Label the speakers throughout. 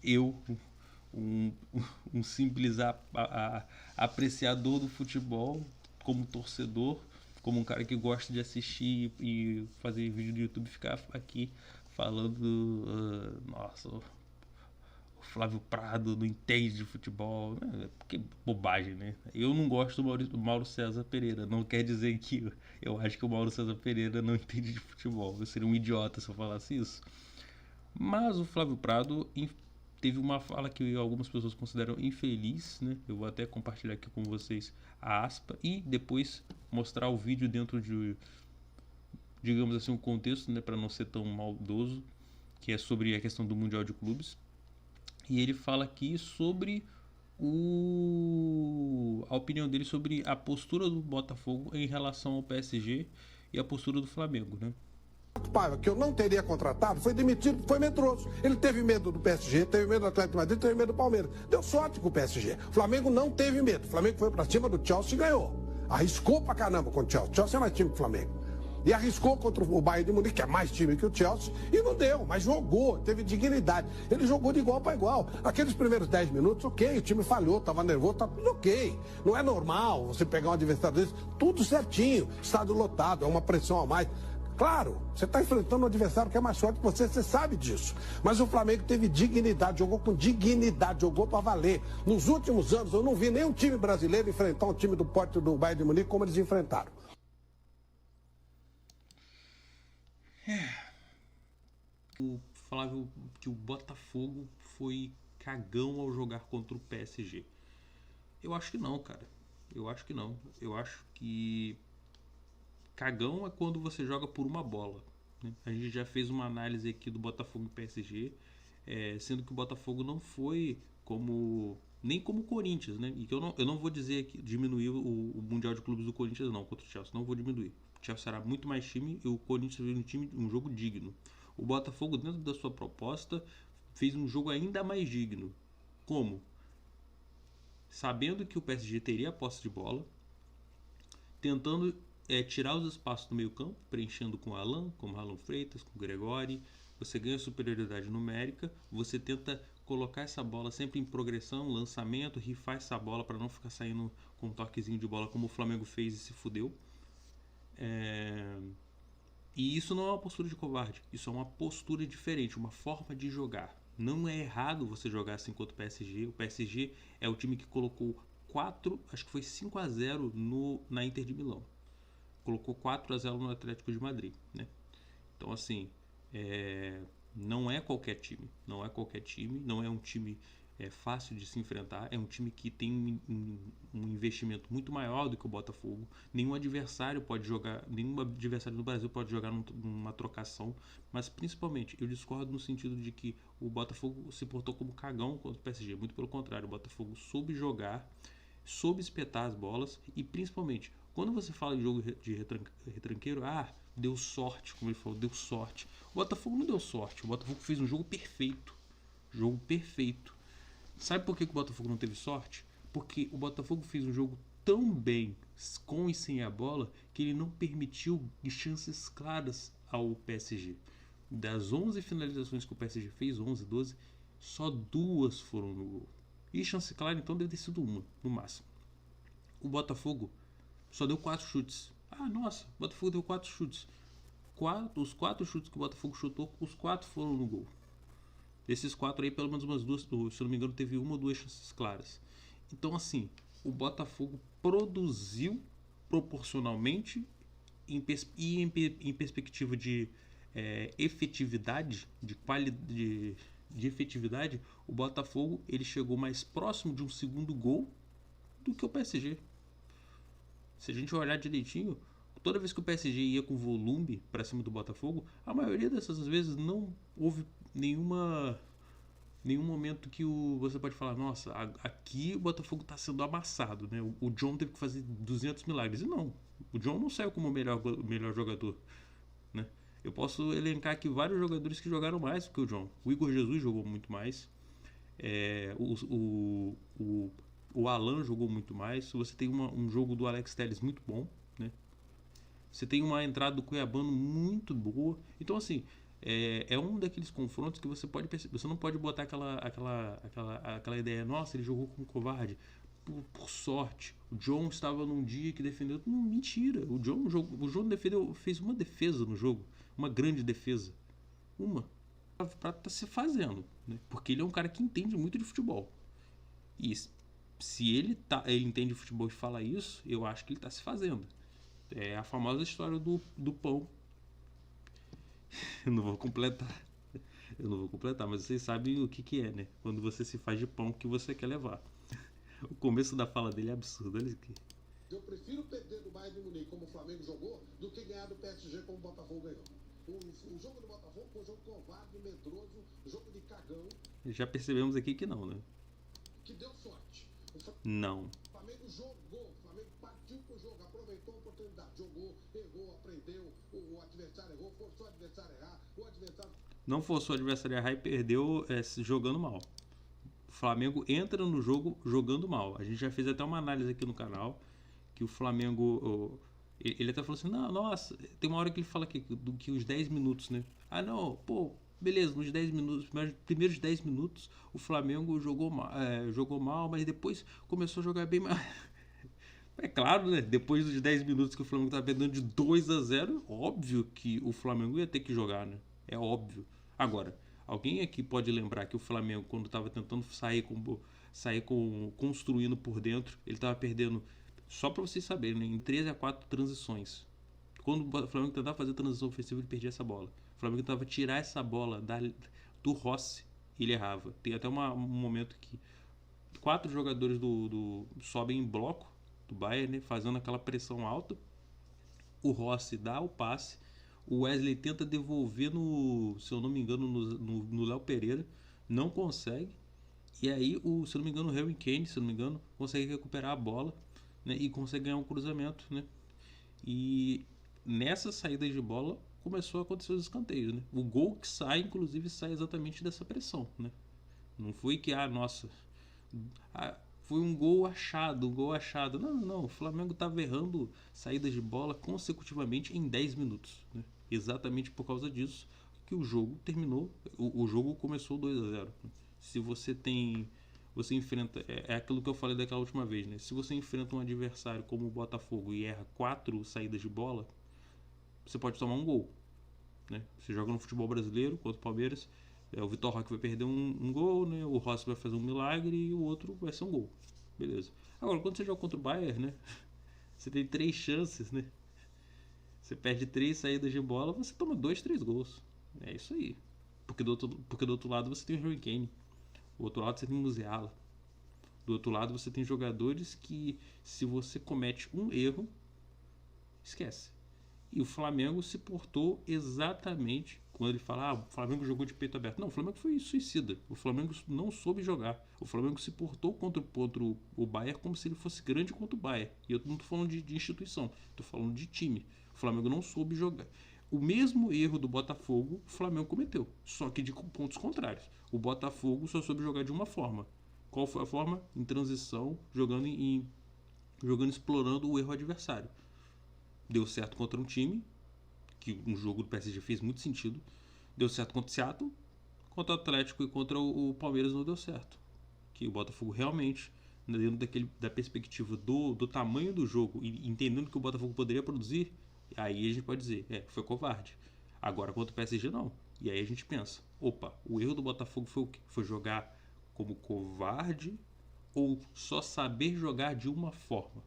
Speaker 1: eu, um, um simples apreciador do futebol, como torcedor, como um cara que gosta de assistir e fazer vídeo do YouTube, ficar aqui falando, nossa, o Flávio Prado não entende de futebol. Que bobagem, né? Eu não gosto do Mauro César Pereira. Não quer dizer que eu acho que o Mauro César Pereira não entende de futebol. Eu seria um idiota se eu falasse isso. Mas o Flávio Prado teve uma fala que algumas pessoas consideram infeliz, né? Eu vou até compartilhar aqui com vocês a aspa e depois mostrar o vídeo dentro de, digamos assim, um contexto, né, para não ser tão maldoso, que é sobre a questão do Mundial de Clubes. E ele fala aqui sobre a opinião dele sobre a postura do Botafogo em relação ao PSG e a postura do Flamengo, né?
Speaker 2: Paiva, que eu não teria contratado, foi demitido, foi medroso. Ele teve medo do PSG, teve medo do Atlético de Madrid, teve medo do Palmeiras. Deu sorte com o PSG. O Flamengo não teve medo. O Flamengo foi pra cima do Chelsea e ganhou. Arriscou pra caramba com o Chelsea. O Chelsea é mais time que o Flamengo. E arriscou contra o Bayern de Munique, que é mais time que o Chelsea, e não deu, mas jogou, teve dignidade. Ele jogou de igual para igual. Aqueles primeiros 10 minutos, ok, o time falhou, estava nervoso, tá tudo ok. Não é normal você pegar um adversário desse, tudo certinho, estádio lotado, é uma pressão a mais. Claro, você está enfrentando um adversário que é mais forte que você sabe disso. Mas o Flamengo teve dignidade, jogou com dignidade, jogou para valer. Nos últimos anos, eu não vi nenhum time brasileiro enfrentar um time do porte do Bayern de Munique como eles enfrentaram.
Speaker 1: O Flávio que o Botafogo foi cagão ao jogar contra o PSG. Eu acho que não, cara. Eu acho que não. Eu acho que cagão é quando você joga por uma bola, né? A gente já fez uma análise aqui do Botafogo e PSG, sendo que o Botafogo não foi como nem como o Corinthians, né? E que eu não vou dizer que diminuir o Mundial de Clubes do Corinthians não, contra o Chelsea, não vou diminuir. O Chelsea era muito mais time e o Corinthians fez um jogo digno. O Botafogo, dentro da sua proposta, fez um jogo ainda mais digno. Como? Sabendo que o PSG teria a posse de bola, tentando tirar os espaços do meio campo, preenchendo com Alan, com Marlon Freitas, com Gregori. Você ganha superioridade numérica, você tenta colocar essa bola sempre em progressão, lançamento, rifar essa bola para não ficar saindo com um toquezinho de bola como o Flamengo fez e se fudeu. E isso não é uma postura de covarde, isso é uma postura diferente, uma forma de jogar. Não é errado você jogar assim contra o PSG. O PSG é o time que colocou 4, acho que foi 5-0 na Inter de Milão. Colocou 4-0 no Atlético de Madrid, né? Então assim, não é qualquer time, não é um time fácil de se enfrentar, é um time que tem um investimento muito maior do que o Botafogo. Nenhum adversário no Brasil pode jogar numa trocação, mas principalmente eu discordo no sentido de que o Botafogo se portou como cagão contra o PSG. Muito pelo contrário, o Botafogo soube jogar, soube espetar as bolas e principalmente quando você fala de jogo de retranqueiro, deu sorte, como ele falou, deu sorte. O Botafogo não deu sorte, o Botafogo fez um jogo perfeito. Jogo perfeito. Sabe por que o Botafogo não teve sorte? Porque o Botafogo fez um jogo tão bem, com e sem a bola, que ele não permitiu chances claras ao PSG. Das 11 finalizações que o PSG fez, 11, 12, só 2 foram no gol. E chance clara, então, deve ter sido uma, no máximo. O Botafogo só deu 4 chutes. Nossa, o Botafogo deu 4 chutes. Os 4 chutes que o Botafogo chutou, os 4 foram no gol. Desses 4 aí, pelo menos umas 2, se eu não me engano, teve 1 ou 2 chances claras. Então, assim, o Botafogo produziu proporcionalmente em perspectiva de efetividade, de efetividade, o Botafogo ele chegou mais próximo de um segundo gol do que o PSG. Se a gente olhar direitinho, toda vez que o PSG ia com volume para cima do Botafogo, a maioria dessas vezes não houve nenhum momento que você pode falar, nossa, aqui o Botafogo está sendo amassado, né? O John teve que fazer 200 milagres. E não, o John não saiu como o melhor jogador, né? Eu posso elencar aqui vários jogadores que jogaram mais do que o John. O Igor Jesus jogou muito mais. O Alan jogou muito mais. Você tem um jogo do Alex Telles muito bom, né? Você tem uma entrada do Cuiabano muito boa. Então, assim, É um daqueles confrontos que você pode perceber. Você não pode botar aquela ideia, nossa, ele jogou com um covarde. Por sorte, o John estava num dia que defendeu. Não, mentira. O John fez uma defesa no jogo. Uma grande defesa. Uma. Pra tá se fazendo. Né? Porque ele é um cara que entende muito de futebol. E se ele entende de futebol e fala isso, eu acho que ele tá se fazendo. É a famosa história do pão. Eu não vou completar. Mas vocês sabem o que é, né? Quando você se faz de pão que você quer levar. O começo da fala dele é absurdo. Olha aqui.
Speaker 2: Eu prefiro perder do Bayern de Munique como o Flamengo jogou do que ganhar do PSG como o Botafogo ganhou. O jogo do Botafogo foi um jogo covarde, medroso, jogo de cagão.
Speaker 1: Já percebemos aqui que não, né?
Speaker 2: Que deu sorte.
Speaker 1: Não.
Speaker 2: O Flamengo jogou, o Flamengo partiu pro jogo, aproveitou a oportunidade, jogou, errou, aprendeu, o adversário errou, forçou o adversário a errar, o adversário...
Speaker 1: Não forçou o adversário a errar e perdeu jogando mal. O Flamengo entra no jogo jogando mal. A gente já fez até uma análise aqui no canal que o Flamengo... Ele até falou assim, não, nossa, tem uma hora que ele fala que os 10 minutos, né? Ah, não, pô, beleza, nos 10 minutos, nos primeiros 10 minutos o Flamengo jogou mal, mas depois começou a jogar bem mais. É claro, né? Depois dos 10 minutos que o Flamengo estava perdendo de 2-0, óbvio que o Flamengo ia ter que jogar, né? É óbvio. Agora, alguém aqui pode lembrar que o Flamengo, quando estava tentando construindo por dentro, ele estava perdendo, só para vocês saberem, né? Em 3 a 4 transições. Quando o Flamengo tentava fazer transição ofensiva, ele perdia essa bola. O Flamengo tentava tirar essa bola do Rossi, ele errava. Tem até um momento que 4 jogadores sobem em bloco do Bayern, né, fazendo aquela pressão alta. O Rossi dá o passe. O Wesley tenta devolver se eu não me engano, no Léo Pereira. Não consegue. E aí, se eu não me engano, o Harry Kane, se eu não me engano, consegue recuperar a bola, né, e consegue ganhar um cruzamento, né? E nessa saída de bola começou a acontecer os escanteios, né? O gol que sai, inclusive, sai exatamente dessa pressão, né? Não foi que, nossa, foi um gol achado. Não. O Flamengo estava errando saídas de bola consecutivamente em 10 minutos, né? Exatamente por causa disso que o jogo terminou. O jogo começou 2-0. Se você enfrenta, é aquilo que eu falei daquela última vez, né? Se você enfrenta um adversário como o Botafogo e erra 4 saídas de bola, você pode tomar um gol, né? Você joga no futebol brasileiro contra o Palmeiras, o Vitor Roque vai perder um gol, né? O Rossi vai fazer um milagre e o outro vai ser um gol. Beleza. Agora, quando você joga contra o Bayern, né? Você tem 3 chances, né? Você perde 3 saídas de bola, você toma 2, 3 gols. É isso aí. Porque do outro lado você tem o Harry Kane. Do outro lado você tem o Musiala. Do outro lado você tem jogadores que, se você comete um erro, esquece. E o Flamengo se portou exatamente quando ele fala, o Flamengo jogou de peito aberto. Não, o Flamengo foi suicida. O Flamengo não soube jogar. O Flamengo se portou contra o Bayern como se ele fosse grande contra o Bayern. E eu não estou falando de instituição, estou falando de time. O Flamengo não soube jogar. O mesmo erro do Botafogo, o Flamengo cometeu, só que de pontos contrários. O Botafogo só soube jogar de uma forma. Qual foi a forma? Em transição, jogando explorando o erro adversário. Deu certo contra um time, que um jogo do PSG fez muito sentido. Deu certo contra o Seattle, contra o Atlético e contra o Palmeiras não deu certo. Que o Botafogo realmente, dentro da perspectiva do tamanho do jogo e entendendo que o Botafogo poderia produzir, aí a gente pode dizer, foi covarde. Agora contra o PSG não. E aí a gente pensa, opa, o erro do Botafogo foi o quê? Foi jogar como covarde ou só saber jogar de uma forma?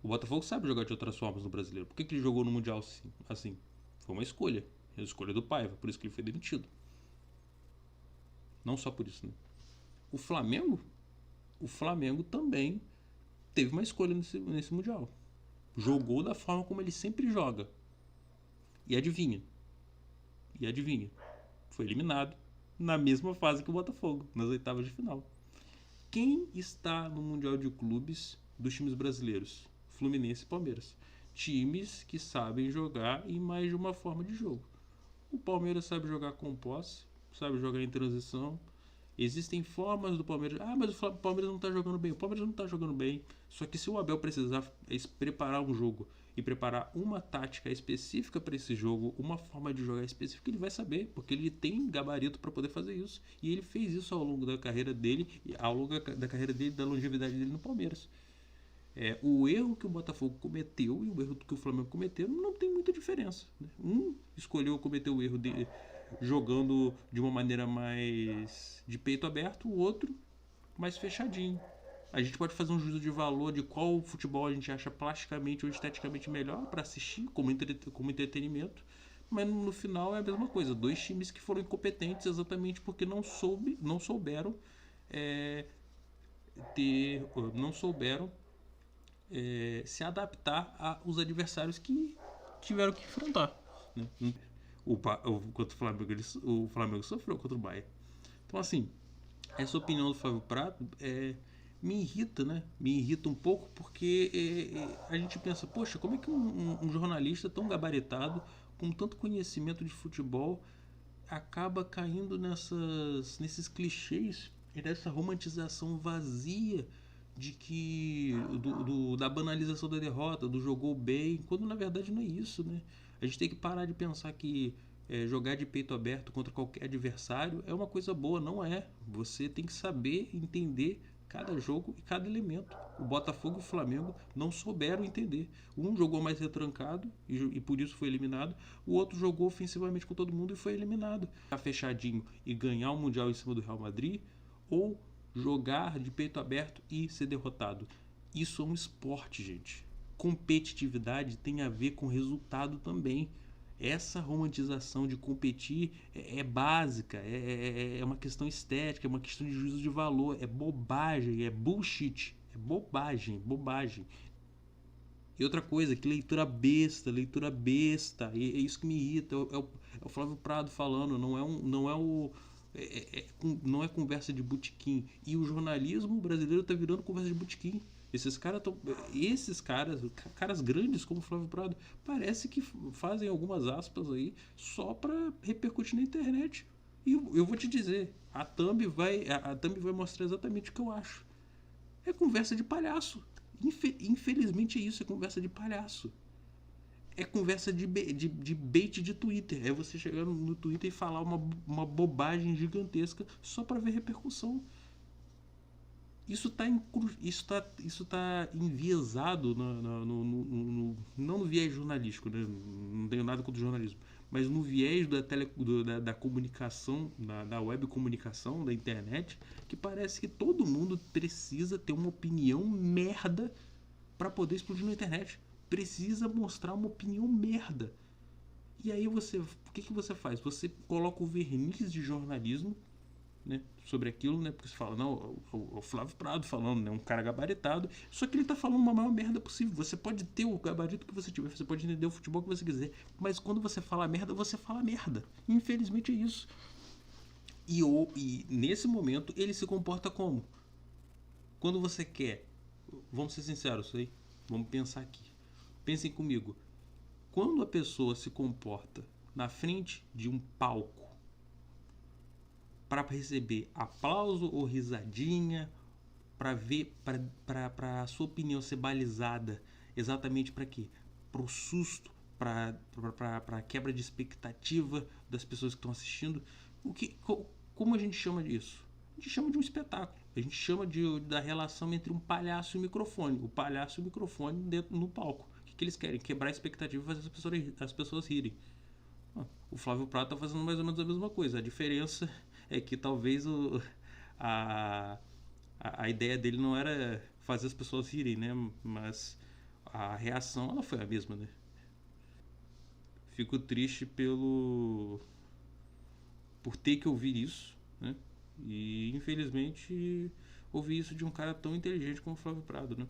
Speaker 1: O Botafogo sabe jogar de outras formas no Brasileiro. Por que ele jogou no Mundial assim? Foi uma escolha. A escolha do Paiva, por isso que ele foi demitido. Não só por isso, né? O Flamengo também teve uma escolha nesse Mundial. Jogou da forma como ele sempre joga. E adivinha? Foi eliminado na mesma fase que o Botafogo, nas oitavas de final. Quem está no Mundial de Clubes dos times brasileiros? Fluminense e Palmeiras. Times que sabem jogar em mais de uma forma de jogo. O Palmeiras sabe jogar com posse, sabe jogar em transição, Existem formas do Palmeiras. Ah, mas o Palmeiras não tá jogando bem. O Palmeiras não tá jogando bem. Só que se o Abel precisar preparar um jogo e preparar uma tática específica para esse jogo, uma forma de jogar específica, ele vai saber, porque ele tem gabarito para poder fazer isso. E ele fez isso ao longo da carreira dele, ao longo da carreira dele, da longevidade dele no Palmeiras. O erro que o Botafogo cometeu e o erro que o Flamengo cometeu não tem muita diferença, né? Um escolheu cometer o erro de jogando de uma maneira mais de peito aberto, o outro mais fechadinho. A gente pode fazer um juízo de valor de qual futebol a gente acha plasticamente ou esteticamente melhor para assistir como entretenimento, mas no final é a mesma coisa. Dois times que foram incompetentes exatamente porque não souberam não souberam se adaptar aos adversários que tiveram que enfrentar, né? Contra o Flamengo sofreu contra o Bayern. Então, assim, essa opinião do Flávio Prado me irrita, né? Me irrita um pouco porque a gente pensa, poxa, como é que um jornalista tão gabaritado, com tanto conhecimento de futebol, acaba caindo nesses clichês e nessa romantização vazia de que da banalização da derrota, do jogou bem, quando na verdade não é isso, né? A gente tem que parar de pensar que jogar de peito aberto contra qualquer adversário é uma coisa boa, não é. Você tem que saber entender cada jogo e cada elemento. O Botafogo e o Flamengo não souberam entender. Um jogou mais retrancado e por isso foi eliminado. O outro jogou ofensivamente com todo mundo e foi eliminado. Ficar fechadinho e ganhar o Mundial em cima do Real Madrid ou jogar de peito aberto e ser derrotado. Isso é um esporte, gente. Competitividade tem a ver com resultado também. Essa romantização de competir é básica, é uma questão estética, é uma questão de juízo de valor, é bobagem, é bullshit, é bobagem. E outra coisa, que leitura besta, é isso que me irrita, é o Flávio Prado falando, não é conversa de botequim. E o jornalismo brasileiro tá virando conversa de botequim. Esses caras grandes como o Flávio Prado, parece que fazem algumas aspas aí só para repercutir na internet. E eu vou te dizer, a thumb vai mostrar exatamente o que eu acho. É conversa de palhaço. Infelizmente é isso, é conversa de palhaço. É conversa de bait de Twitter. É você chegar no Twitter e falar uma bobagem gigantesca só para ver repercussão. Isso tá enviesado não no viés jornalístico, né? Não tenho nada contra o jornalismo, mas no viés da comunicação, da web comunicação, da internet, que parece que todo mundo precisa ter uma opinião merda para poder explodir na internet. Precisa mostrar uma opinião merda. E aí o que você faz? Você coloca o verniz de jornalismo, né, sobre aquilo, né? Porque você fala, não, o Flávio Prado falando, né? Um cara gabaritado, só que ele tá falando uma maior merda possível. Você pode ter o gabarito que você tiver, você pode entender o futebol que você quiser, mas quando você fala merda, você fala merda. Infelizmente é isso. E nesse momento ele se comporta como? Quando você quer, vamos ser sinceros aí, vamos pensar aqui. Pensem comigo. Quando a pessoa se comporta na frente de um palco para receber aplauso ou risadinha, para a sua opinião ser balizada, exatamente para quê? Para o susto, para a quebra de expectativa das pessoas que estão assistindo. Como a gente chama disso? A gente chama de um espetáculo. A gente chama da relação entre um palhaço e um microfone. O palhaço e o microfone dentro no palco. O que eles querem? Quebrar a expectativa e fazer as pessoas rirem. O Flávio Prado está fazendo mais ou menos a mesma coisa. A diferença é que talvez a ideia dele não era fazer as pessoas rirem, né? Mas a reação ela foi a mesma, né? Fico triste por ter que ouvir isso, né? E infelizmente ouvir isso de um cara tão inteligente como o Flávio Prado, né?